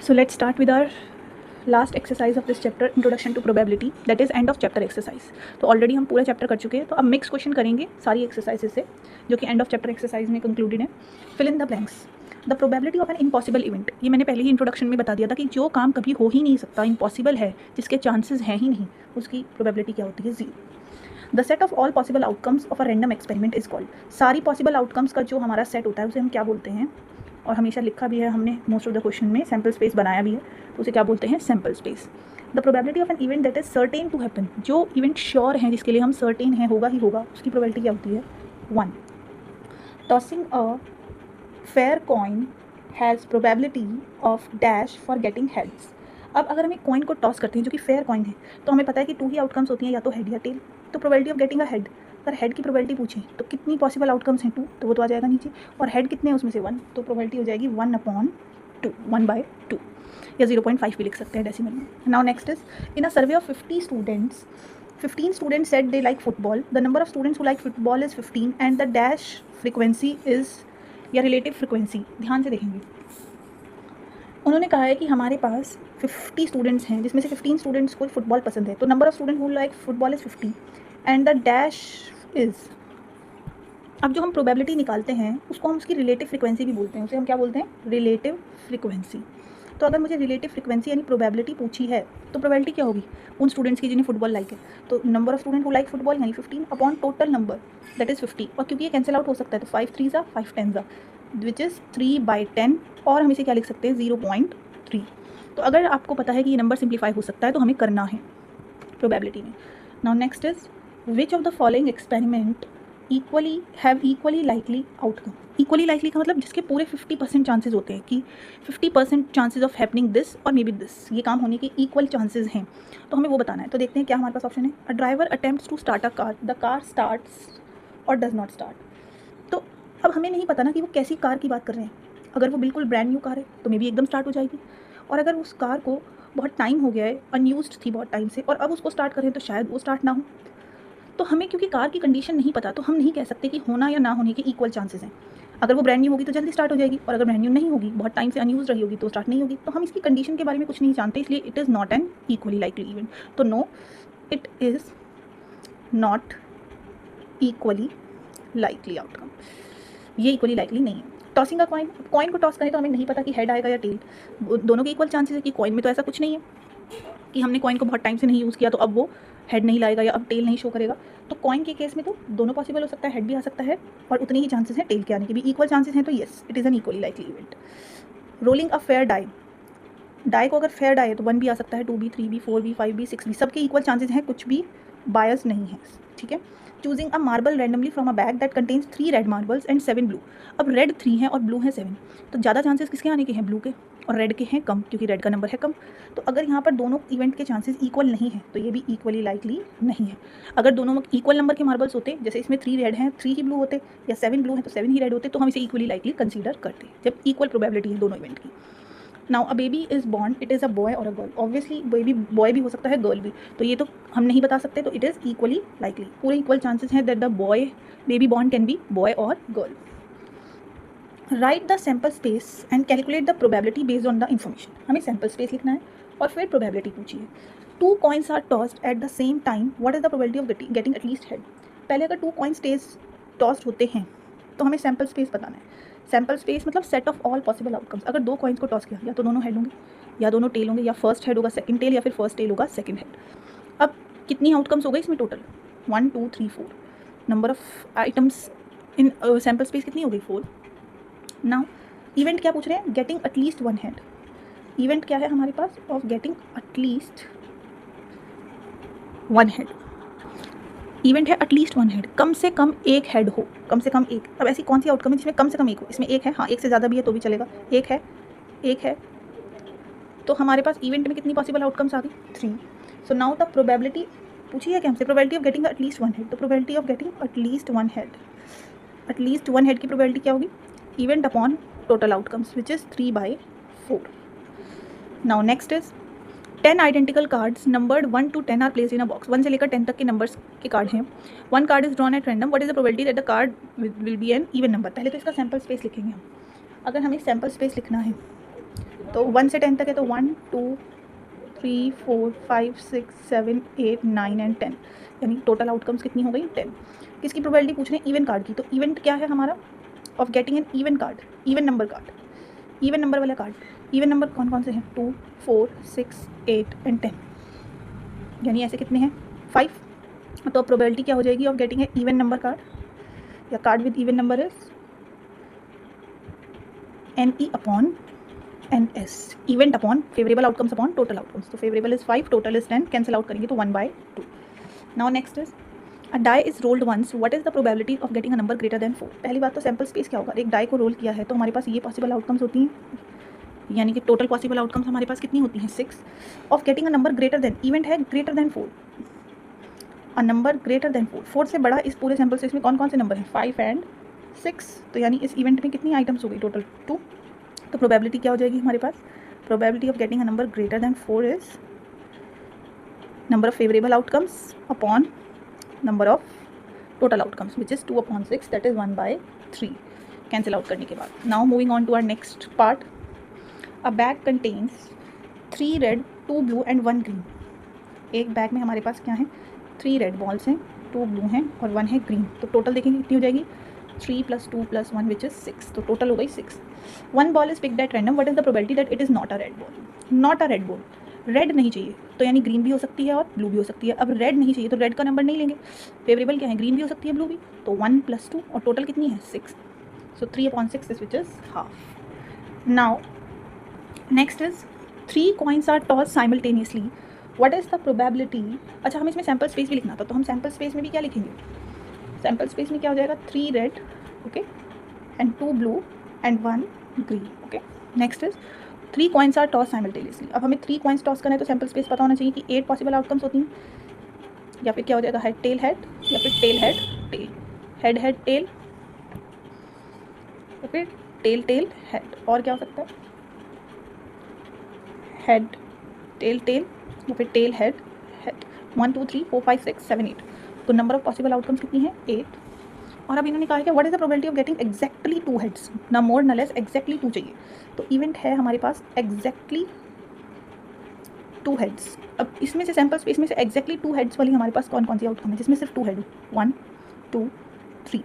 So let's start with our last exercise of this chapter, introduction to probability, that is end of chapter exercise. तो already हम पूरा chapter कर चुके हैं, तो अब मिक्स क्वेश्चन करेंगे सारी एक्सरसाइजेज से जो कि एंड ऑफ चैप्टर एक्सरसाइज में कंक्लूडेड है। Fill in the blanks. The probability of an impossible event, ये मैंने पहले ही इंट्रोडक्शन में बता दिया था कि जो काम कभी हो ही नहीं सकता, इम्पॉसिबल है, जिसके चांसेस हैं ही नहीं, उसकी प्रोबेबिलिटी क्या होती है? 0। The set of all possible outcomes of a random experiment is called. सारी पॉसिबल आउटकम्स का जो हमारा सेट होता है उसे हम क्या बोलते हैं? और हमेशा लिखा भी है हमने मोस्ट ऑफ द क्वेश्चन में, सैम्पल स्पेस बनाया भी है, तो उसे क्या बोलते हैं? Sample space. The probability of an event that is certain to happen, जो इवेंट श्योर है, जिसके लिए हम सर्टेन हैं होगा ही होगा, उसकी प्रोबेबिलिटी क्या होती है? 1। Tossing a fair coin has probability of dash for getting heads. अब अगर हम एक कॉइन को टॉस करते हैं जो कि फेयर कॉइन है, तो हमें पता है कि 2 ही आउटकम्स होती हैं, या तो हेड या टेल। तो probability of getting a head, अगर हेड की प्रोबेबिलिटी पूछें तो कितनी पॉसिबल आउटकम्स हैं? 2, तो वो तो आ जाएगा नीचे, और हेड कितने हैं उसमें से? 1, तो प्रोबेबिलिटी हो जाएगी 1/2, 1/2, या 0.5 भी लिख सकते हैं डेसिमल में। Now next is, in a survey of 50 students, 15 students said they like football. The number of students who like football is 15 and the dash frequency is, या relative frequency, ध्यान से देखेंगे। उन्होंने कहा है कि हमारे पास 50 स्टूडेंट्स हैं, जिसमें से 15 स्टूडेंट्स को फुटबॉल पसंद है, तो number of student who like football is 50 and the dash is. अब जो हम प्रोबेबिलिटी निकालते हैं उसको हम उसकी रिलेटिव फ्रिक्वेंसी भी बोलते हैं, उसे हम क्या बोलते हैं? Relative frequency. तो अगर मुझे रिलेटिव फ्रिक्वेंसी यानी प्रोबेबिलिटी पूछी है, तो प्रोबेबिलिटी क्या होगी उन स्टूडेंट्स की जिन्हें फुटबॉल लाइक है? तो number of student who like football यानी 15 upon total number, that is 50। और क्योंकि ये कैंसिल आउट हो सकता है, तो 5 3 ज़ा 5 10 ज़ा, विच इज़ 3/10, और हम इसे क्या लिख सकते हैं? 0.3। तो अगर आपको पता है कि ये नंबर सिंप्लीफाई हो सकता है, तो हमें करना है प्रोबेबिलिटी में। Now next is, which of the following experiment equally likely outcome. Equally likely का मतलब जिसके पूरे 50% चांसेस होते हैं कि 50% चांसेस ऑफ हैपनिंग दिस और मे बी दिस, ये काम होने के इक्वल चांसेस हैं, तो हमें वो बताना है। तो देखते हैं क्या हमारे पास ऑप्शन है। A driver attempts to start a car, the car starts और डज नॉट स्टार्ट। तो अब हमें नहीं पता ना कि वो कैसी कार की बात कर रहे हैं। अगर वो बिल्कुल ब्रांड न्यू कार है तो मे बी एकदम स्टार्ट हो जाएगी, और अगर उस कार को बहुत टाइम हो गया है, अनयूज्ड थी बहुत टाइम से, और अब उसको स्टार्ट करें तो शायद वो स्टार्ट ना हो। तो हमें क्योंकि कार की कंडीशन नहीं पता, तो हम नहीं कह सकते कि होना या ना होने के इक्वल चांसेस हैं। अगर वो ब्रांड न्यू होगी तो जल्दी स्टार्ट हो जाएगी, और अगर ब्रांड न्यू नहीं होगी, बहुत टाइम से अनयूज रही होगी, तो स्टार्ट नहीं होगी। तो हम इसकी कंडीशन के बारे में कुछ नहीं जानते, इसलिए it is not an equally likely event. तो no, it is not equally likely outcome, ये इक्वली लाइकली नहीं है। टॉसिंग का कॉइन को टॉस करें तो हमें नहीं पता कि हेड आएगा या टेल, दोनों के इक्वल चांसेस है। कि कॉइन में तो ऐसा कुछ नहीं है कि हमने कॉइन को बहुत टाइम से नहीं यूज़ किया तो अब वो हेड नहीं लाएगा या अब टेल नहीं शो करेगा। तो कॉइन के केस में तो दोनों पॉसिबल हो सकता है, हेड भी आ सकता है और उतने ही चांसेस हैं टेल के आने के भी, इक्वल चांसेस हैं, तो yes, it is an equally likely event. Rolling a fair die को अगर फेयर डाई है तो 1 भी आ सकता है, 2 भी, 3 भी, 4 भी, 5 भी, 6 भी, सबके इक्वल चांसेस हैं, कुछ भी बायस नहीं है, ठीक है। Choosing a marble randomly from a bag that contains 3 red marbles and 7 blue. अब रेड 3 है और ब्लू है 7, तो ज़्यादा चांसेस किसके आने के हैं? ब्लू के, और रेड के हैं कम, क्योंकि रेड का नंबर है कम। तो अगर यहाँ पर दोनों इवेंट के चांसेस इक्वल नहीं है, तो ये भी इक्वली लाइकली नहीं है। अगर दोनों में इक्वल नंबर के मार्बल्स होते, जैसे इसमें 3 रेड हैं 3 ही ब्लू होते, या 7 ब्लू हैं तो 7 ही रेड होते, तो हम इसे इक्वली लाइकली कंसीडर करते, जब इक्वल प्रोबेबिलिटी है दोनों इवेंट की। Now a baby is born, it is a boy और a girl. Obviously baby boy भी हो सकता है, गर्ल भी, तो ये तो हम नहीं बता सकते, तो इट इज़ इक्वली लाइकली, पूरे इक्वल चांसेस हैं that the boy baby born can be boy और girl. Write the sample space and calculate the probability based on the information. हमें सैम्पल स्पेस लिखना है और फिर प्रोबेबिलिटी पूछिए। 2 coins are tossed at the same time, what is the probability of getting at least head. पहले अगर 2 coins tossed होते हैं तो हमें सैम्पल स्पेस बताना है। सैम्पल स्पेस मतलब set of all possible outcomes. अगर 2 कॉइन्स को टॉस किया, या तो दोनों हेड होंगे या दोनों टेल होंगे, या फर्स्ट हेड होगा सेकंड टेल, या फिर फर्स्ट टेल होगा सेकंड हेड। अब कितनी आउटकम्स हो गई इसमें total? 1 2 3 4। Number of items in sample space कितनी हो गई? 4। नाउ इवेंट क्या पूछ रहे हैं? Getting at least 1 head. इवेंट क्या है हमारे पास? Of getting at least 1 head. Event है एटलीस्ट 1 हेड, कम से कम एक हेड हो, कम से कम एक। अब ऐसी कौन सी आउटकम है जिसमें कम से कम एक हो? इसमें एक है, हाँ, एक से ज़्यादा भी है तो भी चलेगा। एक है, तो हमारे पास इवेंट में कितनी पॉसिबल आउटकम्स आ गई? 3। सो नाउ द प्रोबेबिलिटी पूछिए क्या हमसे? Probability of getting at least 1 head. तो probability of getting at least 1 head, at least 1 head की प्रोबेबिलिटी क्या होगी? Event upon total outcomes, which is 3/4। Now next is 10 identical cards numbered 1 to 10 are placed in a box. 1 से लेकर 10 तक के numbers के card हैं। 1 card is drawn at random, what is the probability that the card will be an even number. पहले तो इसका sample space लिखेंगे हम। अगर हमें सैम्पल स्पेस लिखना है तो 1 से 10 तक है, तो 1 2 3 4 5 6 7 8 9 एंड 10, यानी टोटल आउटकम्स कितनी हो गई 10। किसकी प्रोबेबिलिटी पूछ रहे हैं? इवन कार्ड की। तो इवेंट क्या है हमारा? Of getting an even card, even number card, even number वाला कार्ड। इवन नंबर कौन कौन से हैं? 2 4 6 8 एंड 10, यानी ऐसे कितने हैं? 5। तो प्रोबेबिलिटी क्या हो जाएगी of getting a even number card या card with even number is NE upon NS, event upon favourable outcomes upon total outcomes. तो favourable is 5, total is 10, cancel out करेंगे तो 1/2। Now next is a die is rolled once, what is the probability of getting a number greater than 4। पहली बात तो sample space क्या होगा? एक die को रोल किया है तो हमारे पास ये पॉसिबल आउटकम्स होती हैं, यानी कि टोटल पॉसिबल आउटकम्स हमारे पास कितनी होती हैं? 6। Of getting a number greater than, event है greater than 4, a number greater than 4, 4 से बड़ा इस पूरे सैम्पल स्पेस में कौन कौन से नंबर हैं? 5 एंड 6। तो यानी इस इवेंट में कितनी आइटम्स हो गई? टोटल 2। तो प्रोबेबिलिटी क्या हो जाएगी हमारे पास? Probability of getting a number greater than 4 is number of favourable outcomes upon number of total outcomes which is 2/6, that is 1/3, cancel out करने के बाद। Now moving on to our next part. A bag contains 3 red 2 blue and 1 green. एक bag में हमारे पास क्या है? 3 red balls हैं, 2 blue हैं और 1 है ग्रीन। तो टोटल देखेंगे कितनी हो जाएगी? 3 + 2 + 1 विच इज़ 6। तो टोटल हो गई 6। 1 ball is picked at random, what is the probability that it is not a red ball? Not a red ball, red नहीं चाहिए तो यानी ग्रीन भी हो सकती है और ब्लू भी हो सकती है। अब रेड नहीं चाहिए तो रेड का नंबर नहीं लेंगे, फेवरेबल क्या है? ग्रीन भी हो सकती है ब्लू भी। तो 1 + 2 और टोटल कितनी है? 6। So 3/6 is which is half. Now next is 3 coins are tossed simultaneously, what is the probability? अच्छा, हमें इसमें सैम्पल स्पेस भी लिखना था, तो हम सैम्पल स्पेस में भी क्या लिखेंगे? सैम्पल स्पेस में क्या हो जाएगा? 3 red okay and 2 blue and 1 green okay. Next is 3 coins are tossed simultaneously. अब हमें 3 कॉइन्स टॉस करना है तो सैम्पल स्पेस पता होना चाहिए कि 8 पॉसिबल आउटकम्स होती हैं, या फिर क्या हो जाएगा? हेड टेल हेड, या फिर tell head tail, head head tell, या फिर टेल टेल हेड, और क्या हो सकता है? हेड टेल टेल या फिर टेल हेड हेड। 1 2 3 4 5 6 7 8। तो नंबर ऑफ पॉसिबल आउटकम्स कितनी है? 8। और अब इन्होंने कहा है कि what is the probability of getting exactly 2 heads, ना मोर ना लेस, एग्जैक्टली 2 चाहिए। तो इवेंट है हमारे पास एग्जैक्टली 2 हेड्स। अब इसमें से सैम्पल स्पेस में से एग्जैक्टली 2 हेड्स वाली हमारे पास कौन कौन सी आउटकम है जिसमें सिर्फ 2 हेड हो? 1 2 3,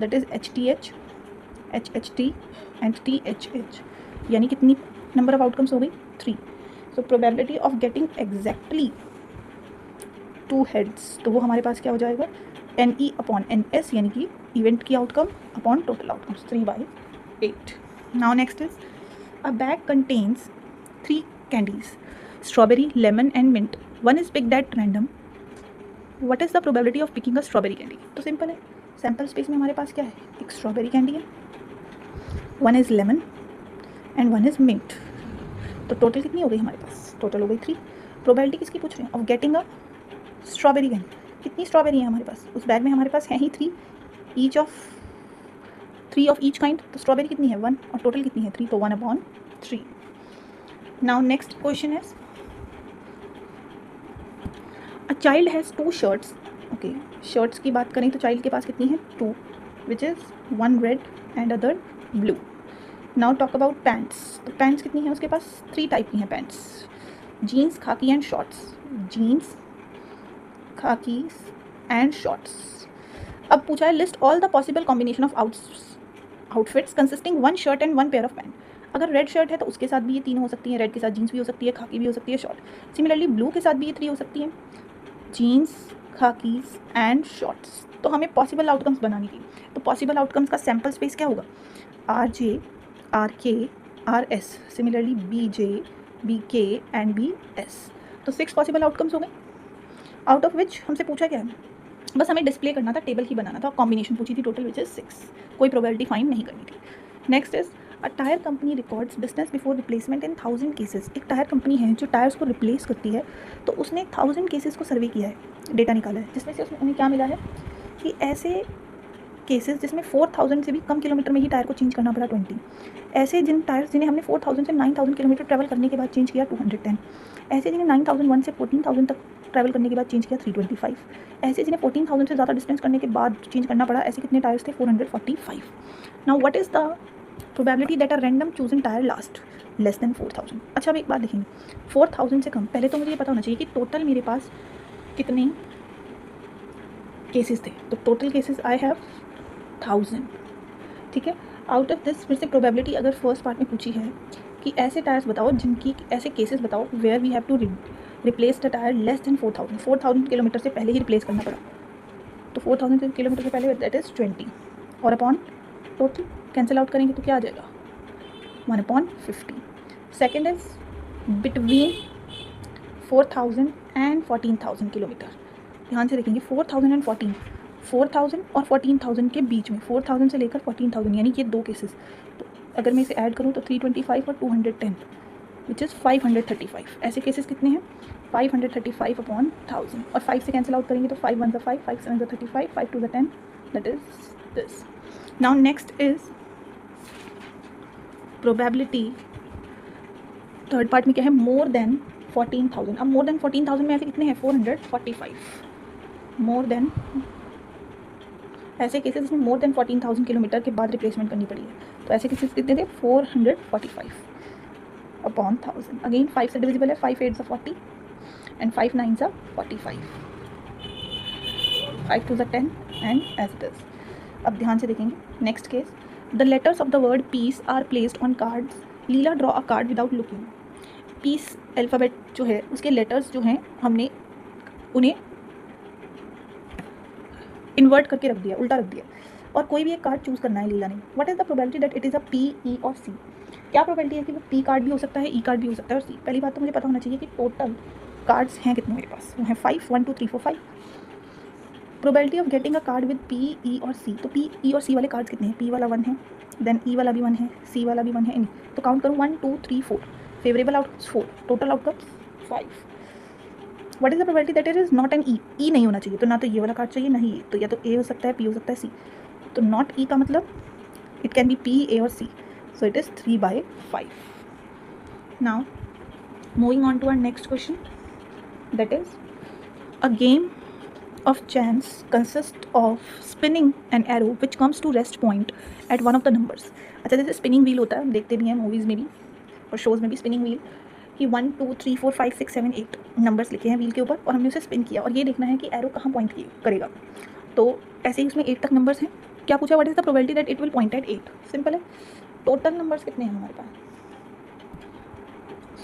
that is HTH HHT and THH, यानी कितनी नंबर ऑफ आउटकम्स हो गई? 3। So probability of getting exactly 2 heads, तो वो हमारे पास क्या हो जाएगा? NE अपॉन NS, यानी कि इवेंट की outcome upon total outcomes, 3/8। Now next is a bag contains 3 candies, strawberry lemon and mint, 1 is picked at random, what is the probability of picking a strawberry candy? तो simple है, sample space में हमारे पास क्या है? एक strawberry candy है, 1 is lemon and 1 is mint. तो total कितनी हो गई हमारे पास? टोटल हो गई 3। प्रोबेबिलिटी किसकी पूछ रहे हैं? Of getting a strawberry candy. कितनी स्ट्रॉबेरी है हमारे पास? उस बैग में हमारे पास है ही 3, each of 3 of each kind. तो स्ट्रॉबेरी कितनी है? 1, और टोटल कितनी है? 3, तो 1/3। Now next question is a child has 2 shirts okay. Shirts की बात करें तो चाइल्ड के पास कितनी है? 2, which is 1 red and other blue. Now talk about pants. तो पैंट्स कितनी है उसके पास? 3 टाइप की हैं pants, jeans khaki and shorts, jeans khakis and shorts. अब पूछा है list all the possible combination of outfits consisting 1 shirt and 1 pair of pant. अगर रेड शर्ट है तो उसके साथ भी ये 3 हो सकती हैं, रेड के साथ जीन्स भी हो सकती है, खाकी भी हो सकती है, शॉर्ट। सिमिलरली ब्लू के साथ भी ये 3 हो सकती हैं, जीन्स खाकीज एंड शॉर्ट्स। तो हमें पॉसिबल आउटकम्स बनानी थी, तो पॉसिबल आउटकम्स का सैम्पल स्पेस क्या होगा? RJ RK RS, similarly BJ BK and BS। तो 6 पॉसिबल आउटकम्स हो गए, आउट ऑफ विच हमसे पूछा क्या है? बस हमें डिस्प्ले करना था, टेबल ही बनाना था, कॉम्बिनेशन पूछी थी टोटल विच इज 6, कोई प्रोबेबिलिटी फाइंड नहीं करनी थी। Next is a tyre company records business before replacement in 1000 cases. एक टायर कंपनी है जो टायर्स को रिप्लेस करती है, तो उसने 1000 केसेस को सर्वे किया है, डेटा निकाला है, जिसमें से उन्हें क्या मिला है कि ऐसे केसेस जिसमें 4000 से भी कम किलोमीटर में ही टायर को चेंज करना पड़ा 20, ऐसे जिन टायर्स जिन्हें हमने 4000 से 9000 किलोमीटर ट्रैवल करने के बाद चेंज किया 210, ऐसे जिन्हें 9001 से 14000 तक ट्रैवल करने के बाद चेंज किया 325, ऐसे जिन्हें 14000 से ज़्यादा डिस्टेंस करने के बाद चेंज करना पड़ा, ऐसे कितने टायर्स थे? 445। Now what is the probability that a random chosen tyre last less than 4000। अच्छा अब एक बात देखेंगे, 4000 से कम, पहले तो मुझे ये पता होना चाहिए कि टोटल मेरे पास कितने केसेस थे। तो टोटल केसेस आई हैव 1000, ठीक है। आउट ऑफ दिस फिर से प्रोबेबिलिटी अगर फर्स्ट पार्ट में पूछी है कि ऐसे टायर्स बताओ जिनकी, ऐसे केसेस बताओ where we have to replace the tyre less than 4000 kilometre से पहले ही रिप्लेस करना पड़ा, तो 4000 किलोमीटर से पहले दैट इज़ 20, और अपॉन टोटल कैंसिल आउट करेंगे तो क्या आ जाएगा 1/50। Second is between 4000 and 14000 kilometre. ध्यान से देखेंगे 4000 एंड 4000 और 14000 के बीच में, 4000 से लेकर 14000 यानी कि 2 केसेस। तो अगर मैं इसे ऐड करूँ तो 325 और 210 विच इज़ 535। ऐसे केसेस कितने हैं 535/1000, और 5 से कैंसिल आउट करेंगे तो 5 1 5, 5 7 35, 5 2 10, that is this. Now next is probability. Third part में क्या है, मोर देन 14000। अब मोर देन 14000 में ऐसे कितने हैं 445। मोर देन, ऐसे केसेस में मोर देन 14000 किलोमीटर के बाद रिप्लेसमेंट करनी पड़ी है, तो ऐसे केसेस कितने थे 445/1000। अगेन 5 से डिविजिबल है, 5 8 40 and 5 9 45, 5 2 10 and as it is. अब ध्यान से देखेंगे next case, the letters of the word peace are placed on cards, Leela draw a card without looking. Peace alphabet जो है उसके लेटर्स जो हैं हमने उन्हें इन्वर्ट करके रख दिया, उल्टा रख दिया, और कोई भी एक कार्ड चूज़ करना है लीला ने। What is the probability that it is a P, E और सी। क्या प्रोबेबिलिटी है कि वो पी कार्ड भी हो सकता है, ई कार्ड भी हो सकता है और सी। पहली बात तो मुझे पता होना चाहिए कि टोटल कार्ड्स हैं कितने मेरे पास, वो हैं 5, 1 2 3 4 5। Probability of getting a card with P, E और सी, तो पी, ई और सी वाले कार्ड्स कितने हैं, पी वाला 1 है, देन ई वाला भी 1 है, सी वाला भी 1 है, तो काउंट करूँ 1 2 3 4, favourable outcomes 4, total outcomes 5। What is the probability that it is not an E, E नहीं होना चाहिए, तो ना तो ये वाला कार्ड चाहिए ना ही ये, तो या तो ए हो सकता है, पी हो सकता है, सी। तो नॉट ई का मतलब it can be P, A और C, so it is 3/5। Now moving on to our next question, that is a game of chance consists of spinning an arrow which comes to rest point at one of the numbers। अच्छा जैसे spinning wheel होता है, हम देखते भी हैं movies में भी और शोज़ में भी, स्पिनिंग व्हील कि 1 2 3 4 5 6 7 8 नंबर्स लिखे हैं व्हील के ऊपर और हमने उसे स्पिन किया और ये देखना है कि एरो कहाँ पॉइंट करेगा। तो ऐसे ही उसमें 8 तक नंबर्स हैं। क्या पूछा, what is the probability that it will point at 8। Simple है, टोटल नंबर्स कितने हैं हमारे पास,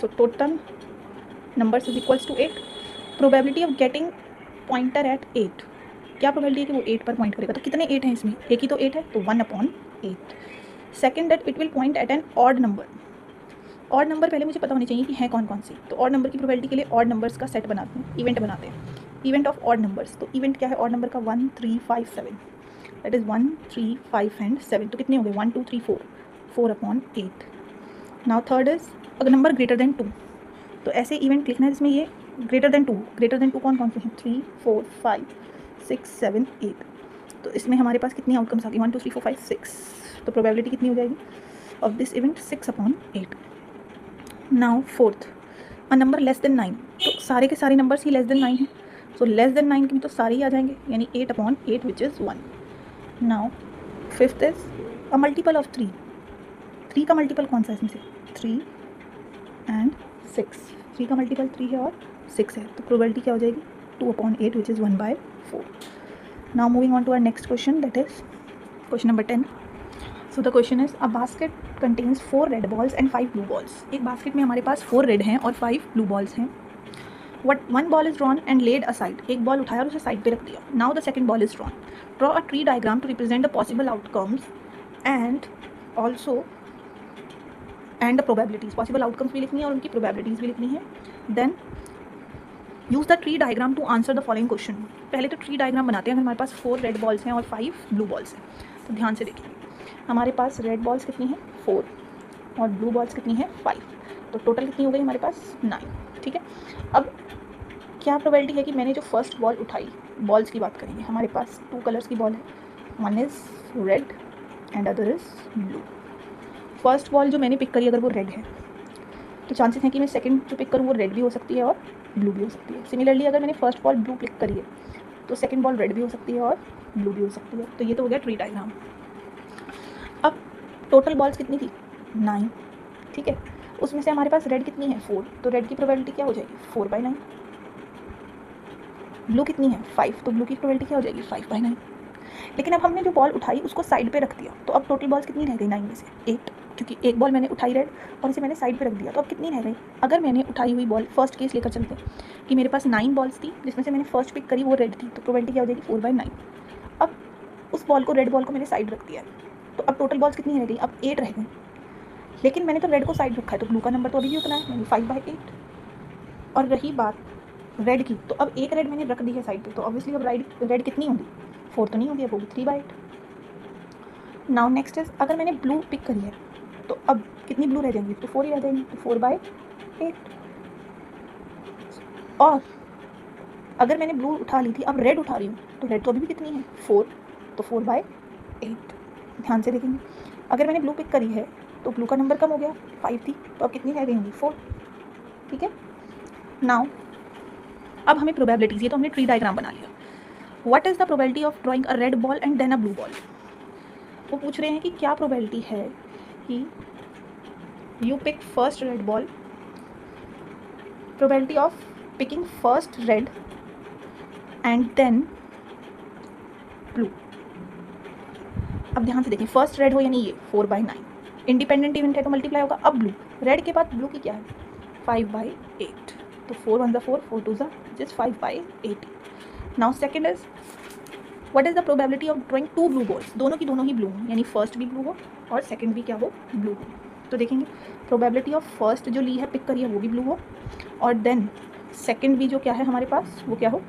so total numbers is equals to 8। Probability of getting pointer at 8, क्या प्रोबेबिलिटी है कि वो 8 पर पॉइंट करेगा, तो कितने 8 हैं इसमें, एक ही तो 8 है, तो 1/8। Second that it will point at an odd number. Odd number पहले मुझे पता होनी चाहिए कि हैं कौन कौन से, तो ऑड नंबर की प्रोबेबिलिटी के लिए ऑड नंबर्स का सेट बनाते हैं, इवेंट बनाते हैं, इवेंट ऑफ ऑड नंबर्स। तो इवेंट क्या है ऑड नंबर का, 1 3 5 7, दैट इज़ 1 3 5 एंड 7, तो कितने हो गए 1 2 3 4, 4/8। नाउ थर्ड इज अगर नंबर ग्रेटर देन 2, तो ऐसे इवेंट लिखना है जिसमें ये ग्रेटर देन 2, ग्रेटर देन 2 कौन कौन से हैं, 3 4 5 6 7 8, तो इसमें हमारे पास कितनी आउटकम्स आ गई 1 2 3 4 5 6, तो प्रोबेबिलिटी कितनी हो जाएगी of this event 6/8। Now fourth, a number less than 9, तो सारे के सारे नंबर्स ही लेस देन 9 हैं, सो लेस देन 9 के भी तो सारे ही आ जाएंगे, यानी 8/8 विच is 1। Now fifth is a multiple of 3, 3 का मल्टीपल कौन सा है इसमें से, 3 एंड 6, 3 का मल्टीपल 3 है और 6 है, तो प्रोबेबिलिटी क्या हो जाएगी 2/8 which is 1/4। Now moving on to our next question, that is question number 10। So the question is a basket contains 4 red balls and 5 blue balls. एक बास्केट में हमारे पास 4 रेड हैं और 5 ब्लू बॉल्स हैं। What 1 ball is drawn and laid aside, एक ball उठाया और उसे साइड पे रख दिया। Now the second ball is drawn, draw a tree diagram to represent the possible outcomes and also and the probabilities. Possible outcomes भी लिखनी है और उनकी प्रोबेबिलिटीज़ भी लिखनी है। Then use the tree diagram to answer the following question. पहले तो ट्री डायग्राम बनाते हैं अगर हमारे पास 4 रेड बॉल्स हैं और 5 ब्लू बॉल्स हैं, तो ध्यान से देखिए हमारे पास रेड बॉल्स कितनी हैं 4 और ब्लू बॉल्स कितनी हैं 5, तो टोटल कितनी हो गई हमारे पास 9। ठीक है, अब क्या प्रोबेबिलिटी है कि मैंने जो फर्स्ट बॉल उठाई, बॉल्स की बात करेंगे, हमारे पास 2 कलर्स की बॉल है, one is red and other is blue. First ball जो मैंने पिक करी अगर वो रेड है तो चांसेस हैं कि मैं सेकंड जो पिक करूँ वो रेड भी हो सकती है और ब्लू भी हो सकती है। सिमिलरली अगर मैंने फर्स्ट बॉल ब्लू पिक करी है तो सेकंड बॉल रेड भी हो सकती है और ब्लू भी हो सकती है। तो ये तो हो गया ट्री डायग्राम। अब टोटल बॉल्स कितनी थी 9, ठीक है। उसमें से हमारे पास रेड कितनी है 4, तो रेड की प्रोबेबिलिटी क्या हो जाएगी 4/9। ब्लू कितनी है 5, तो ब्लू की प्रोबेबिलिटी क्या हो जाएगी 5/9। लेकिन अब हमने जो बॉल उठाई उसको साइड पे रख दिया, तो अब टोटल बॉल्स कितनी रह गई 9 में से 8, क्योंकि एक बॉल मैंने उठाई रेड और इसे मैंने साइड पे रख दिया, तो अब कितनी रह गई। अगर मैंने उठाई हुई बॉल फर्स्ट केस लेकर चलते हैं कि मेरे पास 9 बॉल्स थी जिसमें से मैंने फर्स्ट पिक करी वो रेड थी, तो प्रोबेबिलिटी क्या हो जाएगी 4/9। अब उस बॉल को रेड बॉल को मैंने साइड रख दिया, तो अब टोटल बॉल्स कितनी रह गई, अब 8 रह गई। लेकिन मैंने तो रेड को साइड रखा है, तो ब्लू का नंबर तो अभी भी उतना है, यानी 5/8। और रही बात रेड की, तो अब एक रेड मैंने रख दी है साइड पे, तो ऑब्वियसली अब रेड कितनी होगी 4 तो नहीं होगी, अब होगी 3/8। नाउ नेक्स्ट इज, अगर मैंने ब्लू पिक करी है तो अब कितनी ब्लू रह जाएंगी, तो 4 ही रह जाएंगी, तो 4/8। और अगर मैंने ब्लू उठा ली थी, अब रेड उठा रही हूँ, तो रेड तो अभी भी कितनी है 4, तो 4/8। ध्यान से देखेंगे, अगर मैंने ब्लू पिक करी है तो ब्लू का नंबर कम हो गया, 5 थी, तो अब कितनी रह गई होंगी 4। ठीक है, नाउ अब हमें प्रोबेबिलिटीज, ये तो हमने ट्री डायग्राम बना लिया। What is the probability of drawing a red ball and then a blue ball. वो पूछ रहे हैं कि क्या प्रोबेबिलिटी है कि you pick first red ball, probability of picking first red and then blue. अब ध्यान से देखें, फर्स्ट रेड हो यानी ये 4/9, इंडिपेंडेंट इवेंट है तो मल्टीप्लाई होगा। अब ब्लू, रेड के बाद ब्लू की क्या है 5/8, तो 4 1 4, 4 2 just 5/8। Now second is, what is the probability of drawing 2 blue balls, दोनों की दोनों ही ब्लू हो, यानी फर्स्ट भी ब्लू हो और सेकेंड भी क्या हो ब्लू हो। तो देखेंगे प्रोबेबिलिटी ऑफ फर्स्ट जो ली है पिक करी है वो भी ब्लू हो, और देन सेकेंड भी जो क्या है हमारे पास वो क्या हो,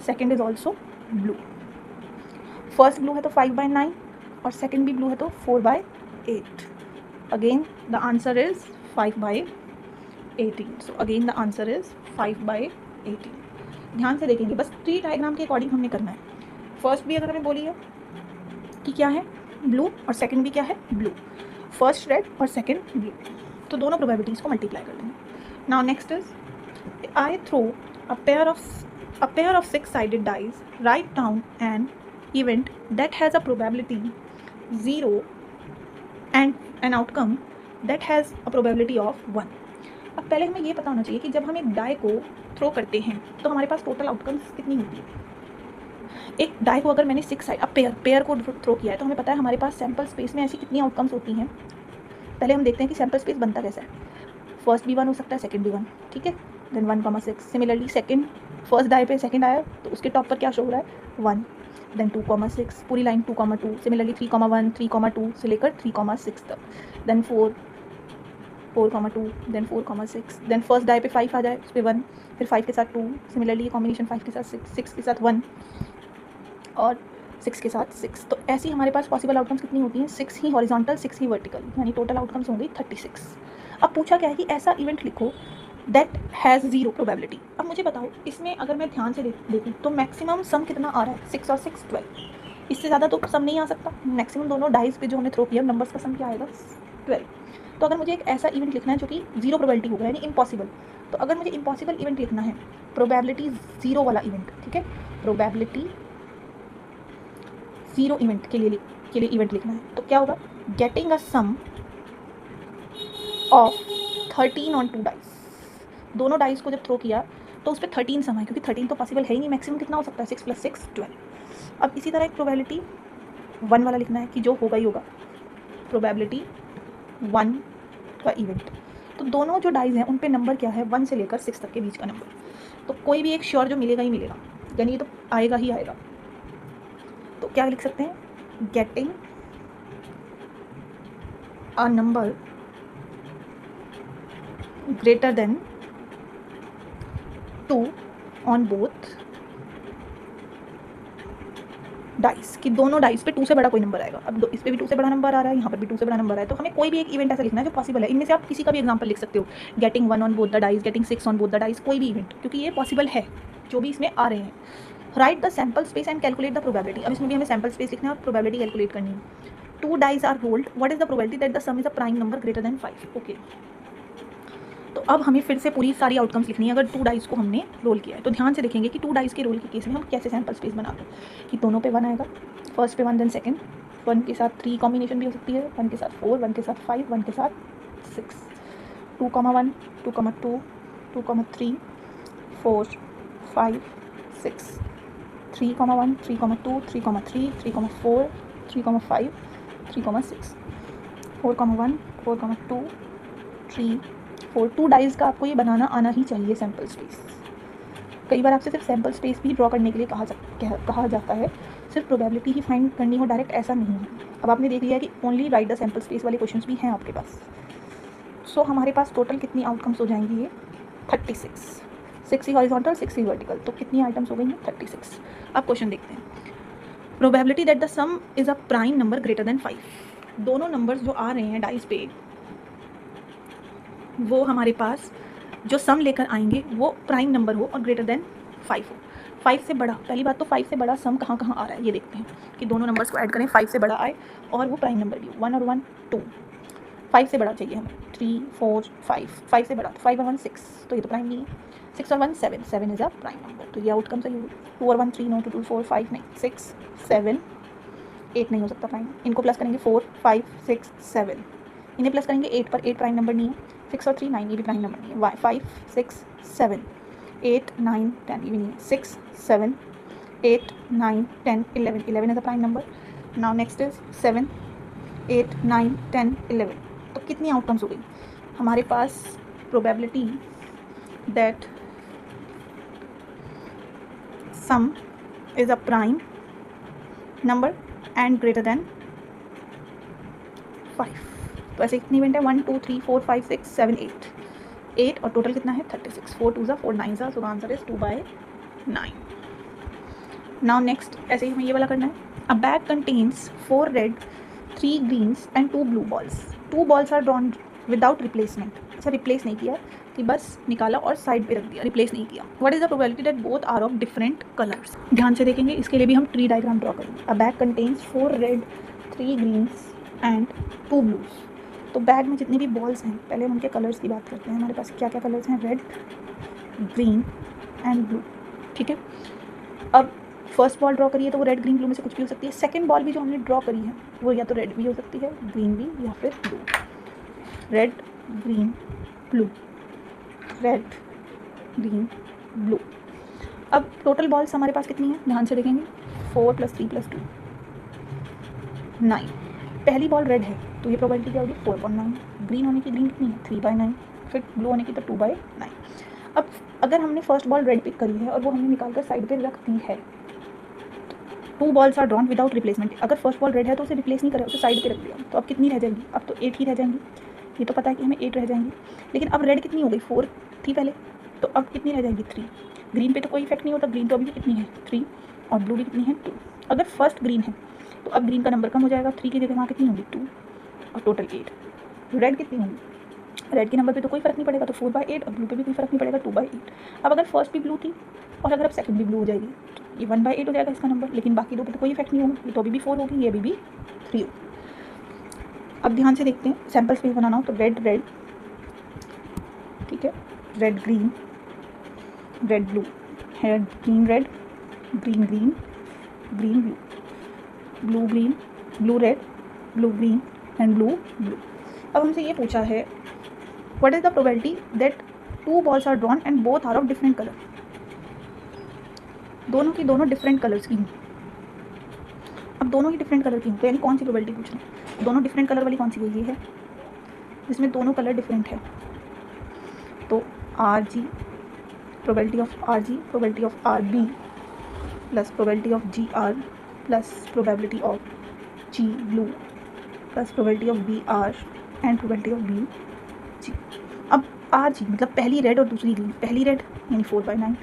second is also blue. First blue है तो 5/9 और सेकेंड भी ब्लू है तो 4/8। Again the answer is 5/18। So again the answer is 5/18। ध्यान से देखेंगे, बस ट्री डायग्राम के अकॉर्डिंग हमने करना है। फर्स्ट भी अगर हमें बोली है कि क्या है ब्लू और सेकंड भी क्या है ब्लू, फर्स्ट रेड और सेकंड ब्लू, तो दोनों प्रोबेबिलिटीज़ को मल्टीप्लाई कर देंगे। Now next is, I throw a pair of 6-sided dice, write down an event that has a probability 0 and an outcome that has a probability of 1। अब पहले हमें ये पता होना चाहिए कि जब हम एक डाई को थ्रो करते हैं तो हमारे पास टोटल आउटकम्स कितनी होती है। एक डाई को अगर मैंने 6 साइड, अब पेयर को थ्रो किया है तो हमें पता है हमारे पास सैम्पल स्पेस में ऐसी कितनी आउटकम्स होती हैं। पहले हम देखते हैं कि सैम्पल स्पेस बनता कैसा है। फर्स्ट भी 1 हो सकता है, सेकंड भी 1, ठीक है, then 1,6। Similarly second, first die पे सेकंड आया तो उसके टॉप पर क्या शो हो रहा है 1, देन 2,6, पूरी लाइन 2,2, सिमिलरली 3,1, 3,2 से लेकर 3,6 तक, then 4, 4,2, then 4,6, then first die पे 5 आ जाए उस पर 1, फिर 5 के साथ 2, सिमिलरली ये कॉम्बिनेशन 5 के साथ 6, 6 के साथ 1 और 6 के साथ 6। तो ऐसी हमारे पास पॉसिबल आउटकम्स कितनी होती हैं 6 ही हॉरिजॉन्टल, 6 ही वर्टिकल, यानी टोटल आउटकम्स होंगी 36। अब पूछा क्या है कि ऐसा इवेंट लिखो दैट हैज़ 0 प्रोबेबिलिटी। अब मुझे बताओ इसमें अगर मैं ध्यान से देखूँ तो मैक्सिमम सम कितना आ रहा है 6 और 6 12, इससे ज़्यादा तो सम नहीं आ सकता। मैक्सिमम दोनों डाइस पे जो हमने थ्रो किया नंबर्स का सम क्या आएगा 12। तो अगर मुझे एक ऐसा इवेंट लिखना है जो कि 0 प्रोबेबिलिटी होगा यानी इम्पॉसिबल, तो अगर मुझे इम्पॉसिबल इवेंट लिखना है प्रोबेबिलिटी 0 वाला इवेंट, ठीक है, प्रोबेबिलिटी 0 इवेंट के लिए इवेंट लिखना है तो क्या होगा, getting a sum of 13 on 2 dice. दोनों डाइस को जब थ्रो किया तो उस पर 13 सम है, क्योंकि 13 तो पॉसिबल है ही नहीं, मैक्सिमम कितना हो सकता है 6 + 6 12। अब इसी तरह एक प्रोबेबिलिटी 1 वाला लिखना है कि जो होगा ही होगा, प्रोबेबिलिटी 1 का इवेंट। तो दोनों जो डाइस हैं उन पे नंबर क्या है 1 से लेकर 6 तक के बीच का नंबर, तो कोई भी एक श्योर जो मिलेगा ही मिलेगा, यानी ये तो आएगा ही आएगा। तो क्या लिख सकते हैं, getting a number greater then 2 on both dice, कि दोनों डाइस पे 2 से बड़ा कोई नंबर आएगा। अब इस पे भी 2 से बड़ा नंबर आ रहा है, यहाँ पर भी 2 से बड़ा नंबर आया है, तो हमें कोई भी एक इवेंट ऐसा लिखना है जो पॉसिबल है। इनमें से आप किसी का भी एग्जांपल लिख सकते हो, getting 1 on both the dice, getting 6 on both the dice, कोई भी इवेंट, क्योंकि ये पॉसिबल है जो भी इसमें आ रहे हैं। Right the sample space and calculate the probability. अब इसमें भी हमें सैम्पल स्पेस लिखना है और प्रोबेबिलिटी कैलकुलेट करनी है। 2 dice are rolled, what is the probability that the sum is a prime number greater than 5। Okay, तो अब हमें फिर से पूरी सारी आउटकम्स लिखनी है अगर 2 डाइस को हमने रोल किया है। तो ध्यान से देखेंगे कि 2 डाइस के रोल के केस में हम कैसे सैम्पल स्पेस बनाते हैं, कि दोनों पे 1 आएगा, फर्स्ट पे 1 देन सेकंड, 1 के साथ 3 कॉम्बिनेशन भी हो सकती है, 1 के साथ 4, 1 के साथ 5, 1 के साथ 6। 2,1, 2,2, 2,3, 4, 5, 6, 3,1, 3,2, 3,3, 3,4, 3,5, 3,6, 4,1, 4,2, 3, 4। 2 डाइज का आपको ये बनाना आना ही चाहिए सैम्पल स्पेस। कई बार आपसे सिर्फ सैम्पल स्पेस भी ड्रॉ करने के लिए कहा जाता है, सिर्फ प्रोबेबिलिटी ही फाइंड करनी हो, डायरेक्ट ऐसा नहीं है। अब आपने देख लिया कि only right the sample space वाले क्वेश्चंस भी हैं आपके पास। सो हमारे पास टोटल कितनी आउटकम्स हो जाएंगी? ये 36, 60 हॉरिजॉन्टल, 60 वर्टिकल, तो कितनी आइटम्स हो गई हैं? 36। अब क्वेश्चन देखते हैं। Probability that the some is a prime number greater than 5। दोनों नंबर्स जो आ रहे हैं डाइस पे, वो हमारे पास जो सम लेकर आएंगे वो प्राइम नंबर हो और ग्रेटर देन 5 हो। 5 से बड़ा, पहली बात तो 5 से बड़ा सम कहाँ कहाँ आ रहा है ये देखते हैं कि दोनों नंबर्स को ऐड करें, 5 से बड़ा आए और वो प्राइम नंबर भी हो। 1 और 1 2, 5 से बड़ा चाहिए हमें, 3, 4, 5, 5 से बड़ा, 5 और 1 6, तो ये तो प्राइम नहीं है। 6 और 1 7, 7 इज़ अ प्राइम नंबर, तो ये आउटकम सही होगी। 2 और 1 3, नो, 2 2 4 5 नहीं, 6 7 8 नहीं हो सकता प्राइम। इनको प्लस करेंगे 4 5 6 7, इन्हें प्लस करेंगे 8 पर, 8 प्राइम नंबर नहीं है। 6 और 3 9, ये भी प्राइम नंबर नहीं है। 5 6 7 8 9 10, ये भी नहीं है। 6 7 8 9 10 11, 11 is a prime number. Now next is 7 8 9 10 11, तो कितनी आउटकम्स हो गई हमारे पास? Probability that sum is a prime number and greater than 5। तो ऐसे कितनी इवेंट है? 1 2 3 4 5 6 7 8 और टोटल कितना है? 36। 4 2 4 9, so answer is 2/9। Now next ऐसे ही हमें ये वाला करना है। A bag contains 4 red 3 greens and 2 blue balls. 2 balls are drawn without replacement. अच्छा, रिप्लेस नहीं किया कि बस निकाला और साइड पे रख दिया, रिप्लेस नहीं किया। What is the probability that both are of different colours? ध्यान से देखेंगे, इसके लिए भी हम ट्री डायग्राम ड्रॉ करेंगे। A bag contains 4 red 3 greens and 2 blues. तो बैग में जितने भी बॉल्स हैं, पहले हम उनके कलर्स की बात करते हैं। हमारे पास क्या क्या कलर्स हैं? रेड ग्रीन एंड ब्लू, ठीक है। अब फर्स्ट बॉल ड्रॉ करिए तो वो रेड ग्रीन ब्लू में से कुछ भी हो सकती है। सेकंड बॉल भी जो हमने ड्रॉ करी है वो या तो रेड भी हो सकती है, ग्रीन भी, या फिर blue. Red green blue, red green blue. अब टोटल बॉल्स हमारे पास कितनी है? ध्यान से देखेंगे, 4 + 3 + 2 9। पहली बॉल रेड है तो ये प्रोबेबिलिटी क्या होगी? 4/9। ग्रीन होने की ग्रीन कितनी है? 3/9। फिर ब्लू होने की तो 2/9। अब अगर हमने फर्स्ट बॉल रेड पिक करी है और वो हमने निकाल कर साइड पे रख दी है, 2 balls are drawn without replacement. अगर फर्स्ट बॉल रेड है तो उसे रिप्लेस नहीं करा, उसे साइड पे रख दिया, तो अब कितनी रह जाएंगी? अब तो 8 ही रह जाएंगी। ये तो पता है कि हमें 8 रह जाएंगी, लेकिन अब रेड कितनी हो गई? 4 थी पहले, तो अब कितनी रह जाएंगी? 3। ग्रीन पे तो कोई इफेक्ट नहीं होता, ग्रीन तो अभी भी कितनी है? 3, और ब्लू भी कितनी है? 2। अगर फर्स्ट ग्रीन है तो अब ग्रीन का नंबर कम हो जाएगा, 3 की जगह वहाँ कितनी होगी? 2, और टोटल 8। रेड कितनी होगी? रेड के नंबर पे तो कोई फर्क नहीं पड़ेगा, तो 4/8, और ब्लू पे भी कोई फर्क नहीं पड़ेगा, 2/8। अब अगर फर्स्ट भी ब्लू थी और अगर अब सेकंड भी ब्लू हो जाएगी तो ये 1/8 हो जाएगा इसका नंबर, लेकिन बाकी दो पे तो कोई इफेक्ट नहीं होगा। ये तो अभी भी 4 होगी, ये अभी भी 3 होगी। अब ध्यान से देखते हैं, सैम्पल स्पेस बनाना हो तो रेड रेड, ठीक है, red green, red blue, green red, green green, green blue, blue green, blue red, blue green and blue blue. अब हमसे ये पूछा है what is the probability that 2 balls are drawn and both are of different colour. दोनों की दोनों different colours की हूँ। अब दोनों ही डिफरेंट कलर की हूँ तो यानी कौन सी प्रोबेबिलिटी पूछ रहे हैं? दोनों डिफरेंट कलर वाली कौन सी हुई? ये है जिसमें दोनों कलर डिफरेंट है, तो RG, probability of RG, probability of RB plus probability of GR plus probability of G blue plus probability of BR and probability of BG। अब RG मतलब पहली रेड और दूसरी ग्रीन, पहली रेड यानी 4/9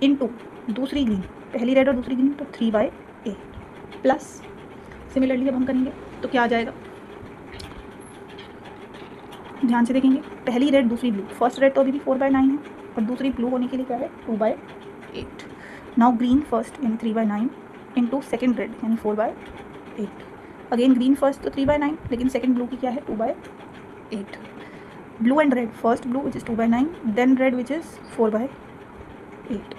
इनटू दूसरी ग्रीन, पहली रेड और दूसरी ग्रीन तो 3/8 प्लस सिमिलरली जब हम करेंगे तो क्या आ जाएगा? ध्यान से देखेंगे, पहली रेड दूसरी ब्लू, फर्स्ट रेड तो अभी भी 4/9 है और दूसरी ब्लू होने के लिए क्या है? 2/8। नाउ ग्रीन फर्स्ट यानी 3/9 इनटू सेकेंड रेड यानी 4/8। अगेन ग्रीन फर्स्ट तो 3/9, लेकिन सेकेंड ब्लू की क्या है? 2/8। Blue and red, first blue which is 2/9, then red which is 4/8,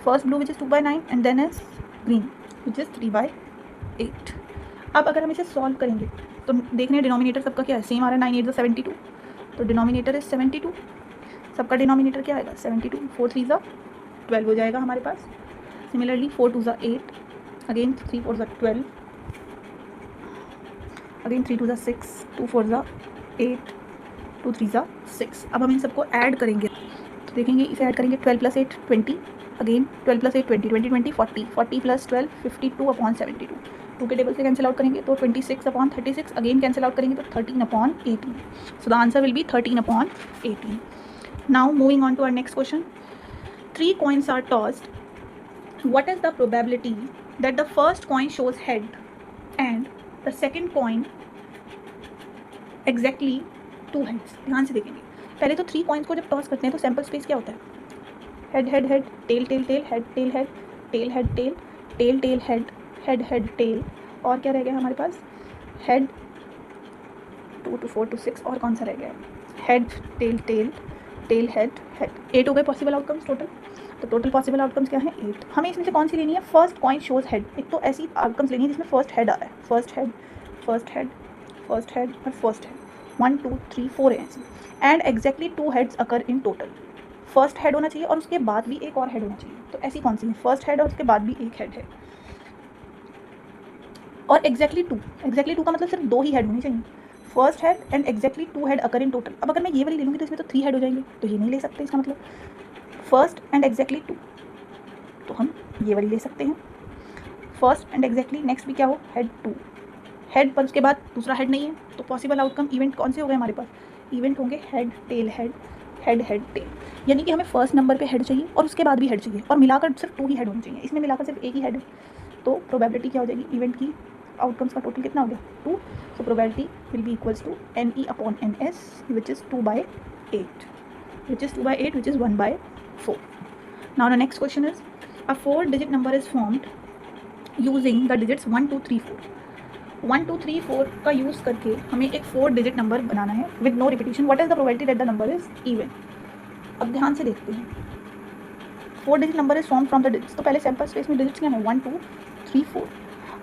first blue which is 2/9 and then is green which is 3/8। अब अगर हम इसे सॉल्व करेंगे तो देख रहे हैं डिनोमिनेटर सबका क्या है? सेम आ रहा है, 9 8 72, तो डिनोमिनेटर इज 72, सबका डिनोमिनेटर क्या आएगा 72, 4 3 12 हो जाएगा हमारे पास। Similarly 4 2 8, again 3 4 12, again 3 2 6, 2 4 8, 2 3 6। अब हम इन सबको ऐड करेंगे तो देखेंगे, इसे ऐड करेंगे 12 + 8 20, अगेन 12 + 8 20, 20 20 40, 40 + 12 52/72, 2 के टेबल से कैंसिल आउट करेंगे तो 26/36, अगेन कैंसिल आउट करेंगे तो 13/18। So the answer will be 13/18। Now moving on to our next question. 3 coins are tossed. What is the probability that the first coin shows head and the second coin exactly 2 heads? ध्यान से देखेंगे, पहले तो 3 coins को जब toss करते हैं तो सैम्पल स्पेस क्या होता है, head head head, tail tail tail, head tail head, tail head tail, tail tail head, head head tail, और क्या रह गया हमारे पास, हेड 2 to 4 to 6, और कौन सा रह गया, head tail tail, tail head head. 8 हो गए पॉसिबल आउटकम्स टोटल। तो टोटल पॉसिबल आउटकम्स क्या है 8। हमें इसमें से कौन सी लेनी है, फर्स्ट कॉइन शोज हेड। एक तो ऐसी आउटकम्स लेनी है जिसमें फर्स्ट हेड आ रहा है, first head first head first head और फर्स्ट हेड, 1 2 3 4 है ऐसी, and exactly 2 heads occur in total. First head होना चाहिए और उसके बाद भी एक और हेड होना चाहिए। तो ऐसी कौन सी है, फर्स्ट हेड और उसके बाद भी एक हेड है, और एग्जैक्टली 2, एग्जैक्टली 2 का मतलब सिर्फ 2 ही हेड होनी चाहिए, first head and exactly 2 head occur in total. अब अगर मैं ये वाली ले लूँगी तो इसमें तो 3 हेड हो जाएंगे, तो ये नहीं ले सकते, इसका मतलब फर्स्ट एंड एग्जैक्टली 2, तो हम ये वाली ले सकते हैं, फर्स्ट एंड एग्जैक्टली नेक्स्ट भी क्या हो, हेड 2, हेड पर उसके बाद दूसरा हेड नहीं है, तो पॉसिबल आउटकम इवेंट कौन से हो गए हमारे पास, इवेंट होंगे head tail head, head head tell. यानी कि हमें फर्स्ट नंबर पे हेड चाहिए और उसके बाद भी हेड चाहिए, और मिलाकर सिर्फ 2 ही हेड होने चाहिए, इसमें मिलाकर सिर्फ एक ही हेड है। तो प्रोबेबिलिटी क्या हो जाएगी, इवेंट की आउटकम्स का टोटल कितना हो गया 2। So probability will be equals to NE/NS which is 2/8, which is 2/8, which is 1/4. Now the next question is, a 4-digit number is formed using the digits 1 2 3 4. 1 2 3 4 का यूज़ करके हमें एक 4-digit नंबर बनाना है with no repetition. What is the probability that the number is even. अब ध्यान से देखते हैं, 4-digit number is form from the digits. तो पहले सैम्पल स्पेस में डिजिट्स क्या है 1 2 3 4।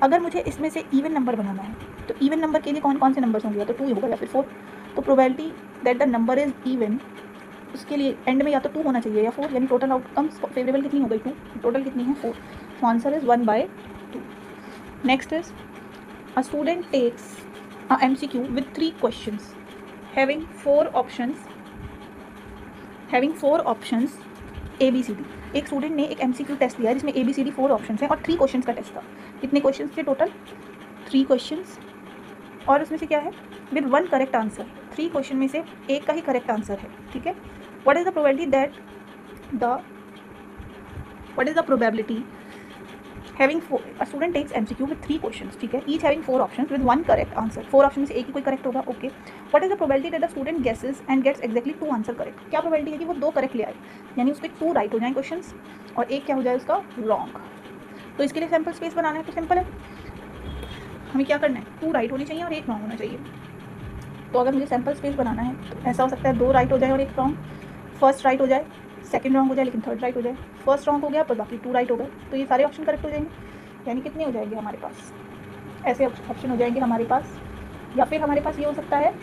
अगर मुझे इसमें से इवन नंबर बनाना है तो इवन नंबर के लिए कौन कौन से नंबर्स होंगे, या तो 2 होगा या फिर 4। तो probability that the number is even, उसके लिए एंड में या तो 2 होना चाहिए या 4, यानी टोटल आउटकम्स फेवरेबल कितनी हो गई 2, टोटल कितनी है 4। So answer is 1/2। Next is, a student takes a MCQ with 3 questions having 4 options ABCD। एक स्टूडेंट ने एक MCQ टेस्ट लिया है जिसमें ABCD 4 ऑप्शंस हैं और 3 क्वेश्चंस का टेस्ट था। कितने क्वेश्चंस थे टोटल, 3 क्वेश्चंस, और उसमें से क्या है विद 1 करेक्ट आंसर। 3 क्वेश्चन में से एक का ही करेक्ट आंसर है, ठीक है। What is the probability having a student takes MCQ with 3 questions, ठीक है, each having 4 options with 1 correct answer. 4 option में से एक ही कोई करेक्ट होगा, okay. What is the probability that the student guesses and gets exactly 2 answer correct. क्या probability है कि वो 2 करेक्ट ले आए, यानी उसके 2 राइट हो जाए क्वेश्चंस और एक क्या हो जाए उसका रॉन्ग। तो इसके लिए सैम्पल स्पेस बनाना है तो सिंपल है, हमें क्या करना है 2 राइट होनी चाहिए और एक रॉन्ग होना चाहिए। तो अगर मुझे सैम्पल स्पेस बनाना है तो ऐसा हो सकता है 2 राइट हो जाए और एक रॉन्ग, फर्स्ट राइट हो जाए, सेकंड रॉन्ग हो जाए लेकिन थर्ड राइट हो जाए, फर्स्ट रॉन्ग हो गया पर बाकी 2 राइट हो गए, तो ये सारे ऑप्शन करेक्ट हो जाएंगे। यानी कितने हो जाएंगे हमारे पास, ऐसे ऑप्शन हो जाएंगे हमारे पास, या फिर हमारे पास ये हो सकता है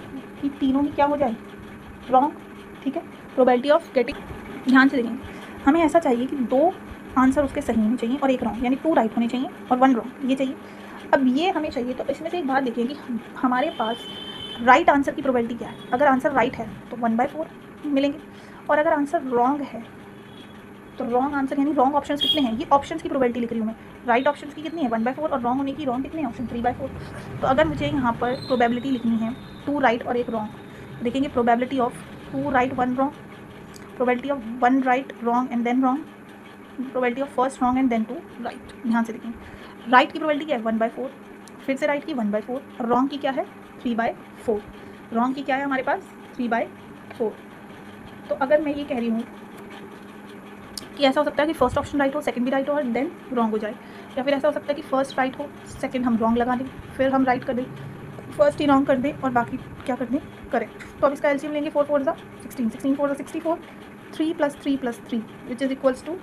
कि तीनों ही क्या हो जाए रॉन्ग, ठीक है। प्रोबेबिलिटी ऑफ गेटिंग, ध्यान से देखेंगे, हमें ऐसा चाहिए कि 2 आंसर उसके सही होने चाहिए और एक रॉन्ग, यानी 2 राइट होने चाहिए और 1 रॉन्ग, ये चाहिए। अब ये हमें चाहिए, तो इसमें से एक बात देखिए कि हमारे पास राइट आंसर की प्रोबेबिलिटी क्या है। अगर आंसर राइट है तो 1/4 मिलेंगे, और अगर आंसर रॉन्ग है तो रॉन्ग आंसर यानी रॉन्ग ऑप्शंस कितने हैं, ये ऑप्शंस की प्रोबेबिलिटी लिख रही हूँ मैं। राइट ऑप्शंस की कितनी है 1/4 और रॉन्ग होने की रॉन्ग कितने हैं ऑप्शन 3/4। तो अगर मुझे यहाँ पर प्रोबेबिलिटी लिखनी है 2 राइट और एक रॉन्ग, देखेंगे probability of 2 right 1 wrong, probability of 1 right wrong and then wrong, probability of first wrong and then 2 right. ध्यान से देखेंगे, राइट की प्रोबेबिलिटी क्या है 1/4, फिर से राइट की 1/4, और रॉन्ग की क्या है 3/4। रॉन्ग की क्या है हमारे पास 3/4। तो अगर मैं ये कह रही हूँ कि ऐसा हो सकता है कि फर्स्ट ऑप्शन राइट हो, सेकंड भी राइट हो और देन रॉन्ग हो जाए, या फिर ऐसा हो सकता है कि फर्स्ट राइट हो, सेकंड हम रॉन्ग लगा दें, फिर हम राइट कर दें, फर्स्ट ही रॉन्ग कर दें और बाकी क्या कर दें करेक्ट। तो अब इसका एलसीएम लेंगे 4 4 16, 16 4 64, 3 + 3 + 3 which is equals to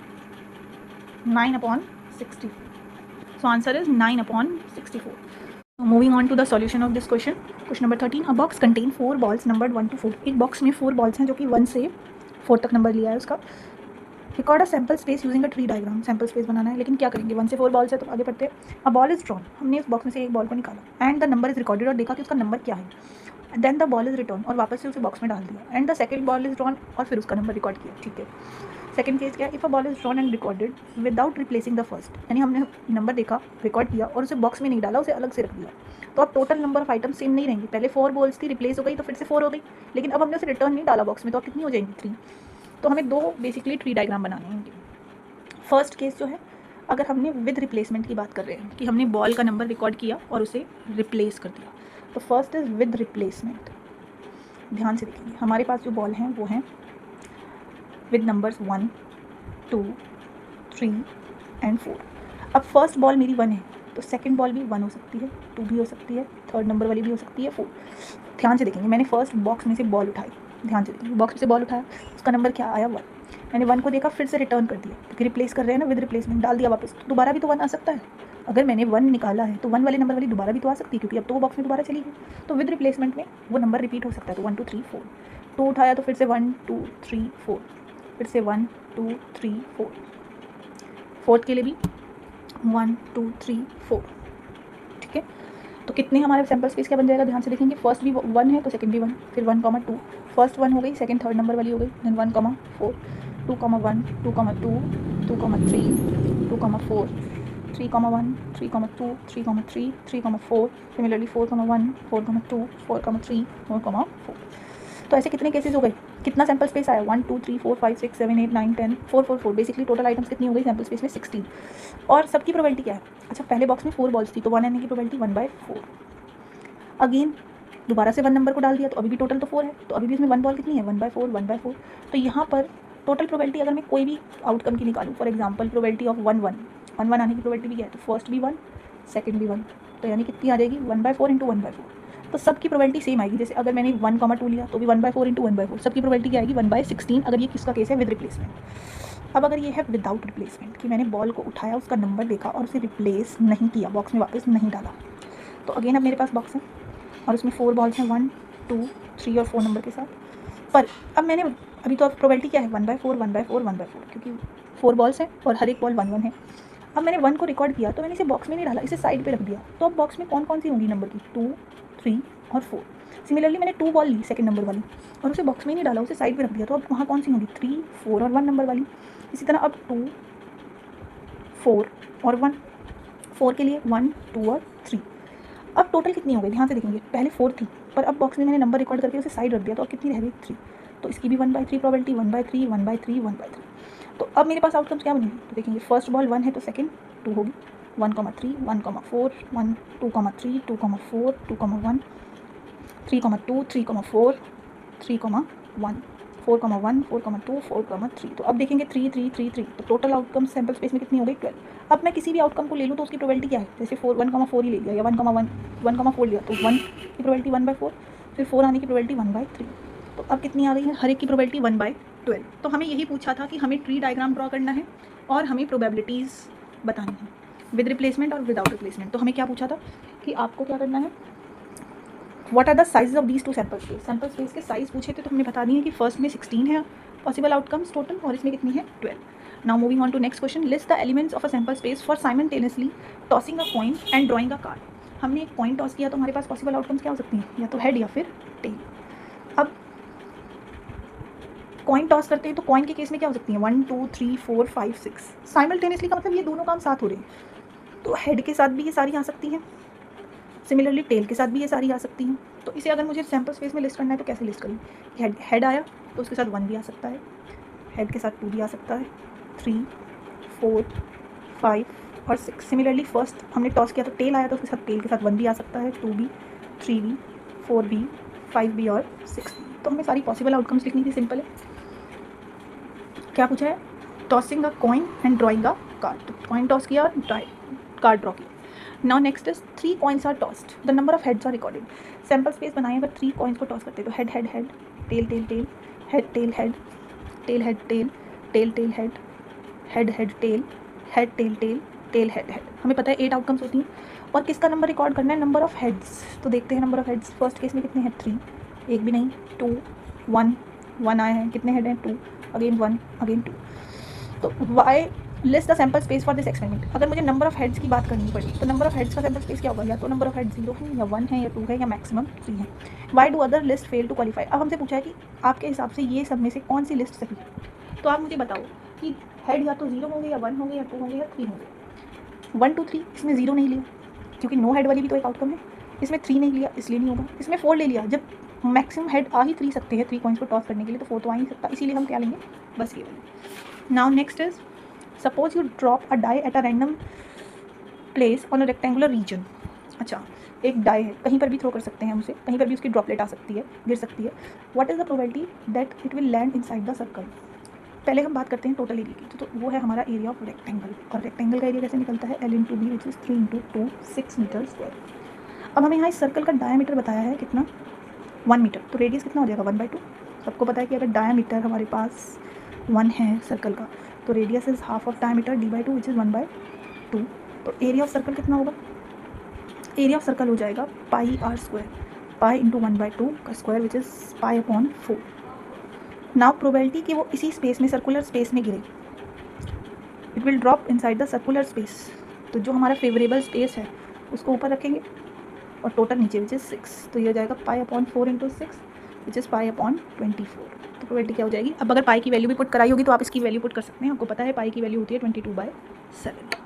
9/64। So answer is 9/64। Moving on to the solution of this question. Question number 13. A box contain 4 balls numbered 1 to 4. एक बॉक्स में 4 बॉल्स हैं जो कि 1 से 4 तक नंबर लिया है उसका. Record a sample space using a tree diagram. Sample space बनाना है, लेकिन क्या करेंगे, 1 से 4 बॉल्स है तो आगे बढ़ते हैं. A ball is drawn. हमने इस बॉक्स में से एक बॉल को निकाला and the number is recorded और देखा कि उसका नंबर क्या है. Then the ball is return और वापस से उसे बॉक्स में डाल दिया and the second ball is drawn और फिर उसका नंबर रिकॉर्ड किया. ठीक है. सेकंड केस क्या है, if a ball is drawn and recorded without replacing the first. यानी हमने नंबर देखा, रिकॉर्ड किया और उसे बॉक्स में नहीं डाला, उसे अलग से रख दिया. तो अब total number of item same नहीं रहेंगे. पहले 4 बॉल्स थी, रिप्लेस हो गई तो फिर से 4 हो गई, लेकिन अब हमने उसे रिटर्न नहीं डाला बॉक्स में, तो अब कितनी हो जाएंगी, 3. तो हमें 2 बेसिकली ट्री डायग्राम बनाने हैं. फर्स्ट केस जो है, अगर हमने विद रिप्लेसमेंट की बात कर रहे हैं कि हमने बॉल का नंबर रिकॉर्ड किया और उसे रिप्लेस कर दिया, तो फर्स्ट इज़ विद रिप्लेसमेंट. ध्यान से देखेंगे, हमारे पास जो बॉल हैं वो हैं विद नंबर्स 1, 2, 3 एंड 4. अब फर्स्ट बॉल मेरी 1 है तो सेकंड बॉल भी 1 हो सकती है, 2 भी हो सकती है, थर्ड नंबर वाली भी हो सकती है, 4. ध्यान से देखेंगे, मैंने फर्स्ट बॉक्स में से बॉल उठाई. ध्यान से देखेंगे, बॉक्स में से बॉल उठाया, उसका नंबर क्या आया, 1. मैंने 1 को देखा, फिर से रिटर्न कर दिया क्योंकि रिप्लेस कर रहे हैं ना, विद रिप्लेसमेंट डाल दिया वापस. तो दोबारा भी तो 1 आ सकता है. अगर मैंने 1 निकाला है तो 1 वाले नंबर वाली दोबारा भी तो आ सकती है, क्योंकि अब तो वो बॉक्स में दोबारा चली गई. तो विद रिप्लेसमेंट में वो नंबर रिपीट हो सकता है. तो 1 2 3 4, 2 उठाया तो फिर से 1 2 3 4, फिर से 1 2 3 4, फोर्थ के लिए भी 1 2 3 4. ठीक है. तो कितने हमारे सैम्पल स्पेस क्या बन जाएगा, ध्यान से देखेंगे. फर्स्ट भी 1 है तो सेकंड भी 1, फिर 1, 2. फर्स्ट 1 हो गई, सेकंड थर्ड नंबर वाली हो गई, देन 1, 4, 2, 1, 2, 2, 2, 3, 2, 4, 3, 1, 3, 2, 3, 3, 3, 4. सिमिलरली 4, 1, 4, 2, 4, 3, 4, 4. तो ऐसे कितने केसेस हो गए, कितना सैम्पल स्पेस आया, 1 2 3 4 5 6 7 8 9 10 4 4 4. बेसिकली टोटल आइटम्स कितनी हो गई सैम्पल स्पेस में, 16. और सबकी प्रोबेबिलिटी क्या है. अच्छा, पहले बॉक्स में 4 बॉल्स थी तो 1 आने की प्रोबेबिलिटी 1/4. अगेन दोबारा से 1 नंबर को डाल दिया तो अभी भी टोटल तो 4 है, तो अभी भी इसमें 1 बॉल कितनी है, 1/4 1/4. तो यहाँ पर टोटल प्रोबेबिलिटी अगर मैं कोई भी आउटकम की निकालूँ, फॉर एग्जाम्पल प्रोबेबिलिटी ऑफ 1 1 आने की प्रोबेबिलिटी भी क्या है, तो फर्स्ट भी 1 सेकंड भी 1, तो यानी कितनी आ जाएगी, 1/4 इंटू 1/4. तो सबकी प्रोबेबिलिटी सेम आएगी. जैसे अगर मैंने 1, 2 लिया तो भी 1/4 इंटू 1/4, सबकी प्रोबेबिलिटी क्या आएगी, 1/16. अगर ये किसका केस है, विद रिप्लेसमेंट. अब अगर ये है विदाउट रिप्लेसमेंट, कि मैंने बॉल को उठाया, उसका नंबर देखा और उसे रिप्लेस नहीं किया, बॉक्स में वापस नहीं डाला, तो अगेन अब मेरे पास बॉक्स है और उसमें 4 बॉल्स हैं, 1 2 3 और 4 नंबर के साथ. पर अब मैंने अभी तो अब प्रोबेबिलिटी क्या है, 1/4 1/4 1/4, क्योंकि 4 बॉल्स हैं और हर एक बॉल 1 1 है. अब मैंने 1 को रिकॉर्ड किया तो मैंने इसे बॉक्स में नहीं डाला, इसे साइड पे रख दिया. तो अब बॉक्स में कौन कौन सी होंगी नंबर की, 2 3 और 4. सिमिलरली मैंने 2 बॉल ली सेकंड नंबर वाली और उसे बॉक्स में नहीं डाला, उसे साइड पे रख दिया. तो अब वहाँ कौन सी होंगी, 3 4 और 1 नंबर वाली. इसी तरह अब 2 4 और 1, 4 के लिए 1 2 और 3. अब टोटल कितनी हो गई, ध्यान से देखेंगे, पहले 4 थी पर अब बॉक्स में मैंने नंबर रिकॉर्ड करके उसे साइड रख दिया, तो अब कितनी रह गई, 3. तो इसकी भी 1/3 प्रोबेबिलिटी, 1/3 1/3 1/3. तो अब मेरे पास आउटकम्स क्या बनेंगे, तो देखेंगे फर्स्ट बॉल 1 है तो सेकंड 2 होगी, 1, 3 1, 4 1 2, 3 2, 4 2, 1 3, 2 3, 4 3, 1 4, 1 4, 2 4, 3. तो अब देखेंगे 3 3 3 3. तो टोटल आउटकम सैम्पल स्पेस में कितनी हो गई, 12. अब मैं किसी भी आउटकम को ले लूँ तो उसकी प्रोबेबिलिटी क्या है, जैसे 1, 4 ही ले लिया या 1, 4 लिया तो 1 की प्रोबेबिलिटी 1/4, फिर 4 आने की प्रोबेबिलिटी 1/3. तो अब कितनी आ गई है, हर एक की प्रोबेबिलिटी 1/12. तो हमें यही पूछा था कि हमें ट्री डायग्राम ड्रॉ करना है और हमें प्रोबेबिलिटीज़ बतानी है विद रिप्लेसमेंट और विदाउट रिप्लेसमेंट. तो हमें क्या पूछा था कि आपको क्या करना है, what are the size of these 2 sample space. Sample space के साइज़ पूछे थे तो हमने बता दिए कि फर्स्ट में 16 है पॉसिबल आउटकम्स टोटल और इसमें कितनी है, 12. Now moving on to next question. List the elements of a sample space for simultaneously tossing a coin and drawing a card. हमने एक कॉइन टॉस किया तो हमारे पास पॉसिबल आउटकम्स क्या हो सकती हैं, या तो हेड या फिर टेल. अब कॉइन टॉस करते हैं तो कॉइन के केस में क्या हो सकती है, 1 2 3 4 5 6. साइमल्टेनियसली का मतलब ये दोनों काम साथ हो रहे हैं, तो हेड के साथ भी ये सारी आ सकती हैं, सिमिलरली टेल के साथ भी ये सारी आ सकती हैं. तो इसे अगर मुझे सैम्पल स्पेस में लिस्ट करना है तो कैसे लिस्ट करूँ, हेड आया तो उसके साथ 1 भी आ सकता है, हेड के साथ 2 भी आ सकता है, 3 4 5 और 6. सिमिलरली फर्स्ट हमने टॉस किया तो टेल आया तो उसके साथ टेल के साथ 1 भी आ सकता है, 2 भी 3 भी 4 भी 5 भी और 6 भी. तो हमें सारी पॉसिबल आउटकम्स लिखनी थी, सिंपल है. क्या पूछा है, tossing a coin and drawing a card. तो कॉइन टॉस किया और कार्ड ड्रॉ किया. Now next is 3 coins are tossed, the number of heads are recorded. Sample space बनाए अगर 3 कॉइन्स को टॉस करते हैं तो head head head, tail tail tail, head tail head, tail head tail, tail tail head, head head tail, head tail tail, tail head head. हमें पता है 8 outcomes होती हैं और किसका नंबर रिकॉर्ड करना है, नंबर ऑफ हेड्स। तो देखते हैं number of heads, first case में कितने हैं 3, एक भी नहीं, 2 1 1 आए हैं, कितने हेड हैं 2, अगेन 1 अगेन 2। तो why list the sample space for this experiment. अगर मुझे नंबर ऑफ हेड्स की बात करनी पड़ी तो नंबर ऑफ हेड्स का सैम्पल स्पेस क्या होगा, या तो नंबर ऑफ हेड्स 0 है या 1 है या 2 है या मैक्सिमम 3 है। Why do other list fail to qualify. अब हमसे पूछा है कि आपके हिसाब से ये सब में से कौन सी लिस्ट सही है। तो आप मुझे बताओ कि हेड या तो 0 होंगे या 1 होंगे या 2 होंगे या 3 होंगे। 1 2 3 इसमें 0 नहीं लिया क्योंकि नो हेड वाली भी तो एक आउटकम है। इसमें 3 नहीं लिया इसलिए नहीं होगा। इसमें 4 ले लिया, जब मैक्सिमम हेड आ ही 3 सकते हैं 3 कॉइन्स को टॉस करने के लिए, तो 4 तो आ ही सकता, इसीलिए हम क्या लेंगे, बस ये वाला। Now next is suppose you drop a die at a random place on a rectangular region. अच्छा, एक डाई है, कहीं पर भी थ्रो कर सकते हैं हम उसे, कहीं पर भी उसकी ड्रॉपलेट आ सकती है, गिर सकती है। What is the probability that it will land inside the circle. पहले हम बात करते हैं टोटल एरिया की, तो वो है हमारा एरिया ऑफ रेक्टेंगल। और रेक्टेंगल का एरिया कैसे निकलता है, L into B which is 3 into 2 6 metre square. अब हमें यहाँ इस सर्कल का डायमीटर बताया है कितना, 1 मीटर। तो रेडियस कितना हो जाएगा 1/2। सबको पता है कि अगर डायमीटर हमारे पास 1 है सर्कल का, तो radius is half of diameter d/2 which is 1/2। तो एरिया ऑफ सर्कल कितना होगा, एरिया ऑफ सर्कल हो जाएगा pi r square, pi into 1/2 का square which is π/4। Now probability कि वो इसी स्पेस में, सर्कुलर स्पेस में गिरे, it will drop inside the circular space. तो जो हमारा फेवरेबल स्पेस है उसको ऊपर रखेंगे और टोटल नीचे विच इज़ 6। तो ये हो जाएगा π/4 इंटू 6 विच इज़ π/24। तो प्रोबेबिलिटी क्या हो जाएगी। अब अगर पाई की वैल्यू भी पुट कराई होगी तो आप इसकी वैल्यू पुट कर सकते हैं, आपको पता है पाई की वैल्यू होती है 22/7।